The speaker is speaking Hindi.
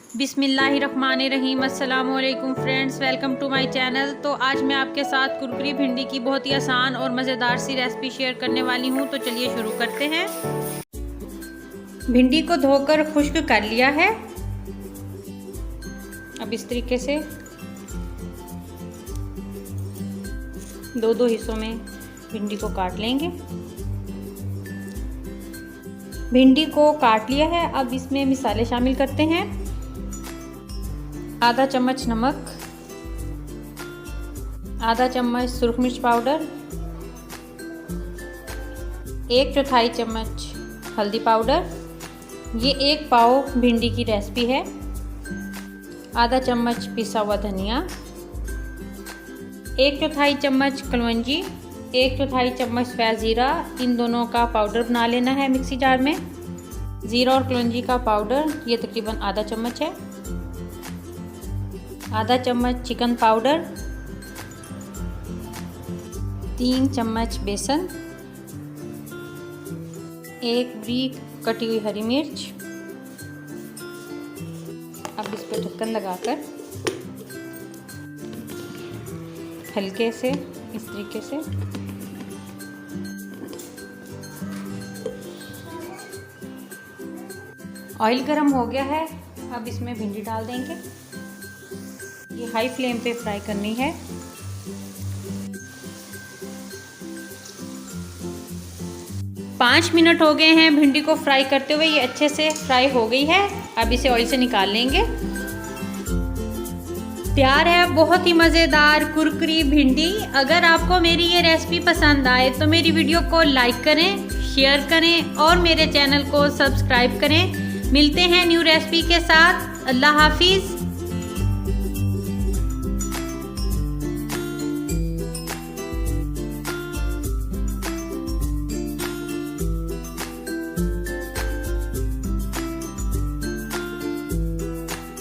बिस्मिल्लाहिर्रहमानिर्रहीम। अस्सलाम वालेकुम friends, welcome to my channel. तो आज मैं आपके साथ कुरकुरी भिंडी की बहुत ही आसान और मज़ेदार सी रेसिपी शेयर करने वाली हूँ। तो चलिए शुरू करते हैं। भिंडी को धोकर खुश्क कर लिया है। अब इस तरीके से दो हिस्सों में भिंडी को काट लेंगे। भिंडी को काट लिया है। अब इसमें मसाले शामिल करते हैं। आधा चम्मच नमक, आधा चम्मच सुरख मिर्च पाउडर, 1/4 चम्मच हल्दी पाउडर। ये 1 पाव भिंडी की रेसिपी है। आधा चम्मच पिसा हुआ धनिया, 1/4 चम्मच कलौंजी, 1/4 चम्मच सफ़ेद ज़ीरा। इन दोनों का पाउडर बना लेना है मिक्सी जार में। ज़ीरा और कलौंजी का पाउडर ये तकरीबन आधा चम्मच है। आधा चम्मच चिकन पाउडर, 3 चम्मच बेसन, 1 बारीक कटी हुई हरी मिर्च। अब इस पर ढक्कन लगाकर हल्के से इस तरीके से ऑयल गरम हो गया है। अब इसमें भिंडी डाल देंगे। ये हाई फ्लेम पे फ्राई करनी है। पाँच मिनट हो गए हैं भिंडी को फ्राई करते हुए। ये अच्छे से फ्राई हो गई है। अब इसे ऑयल से निकाल लेंगे। तैयार है बहुत ही मज़ेदार कुरकुरी भिंडी। अगर आपको मेरी ये रेसिपी पसंद आए तो मेरी वीडियो को लाइक करें, शेयर करें और मेरे चैनल को सब्सक्राइब करें। मिलते हैं न्यू रेसिपी के साथ। अल्लाह हाफिज़।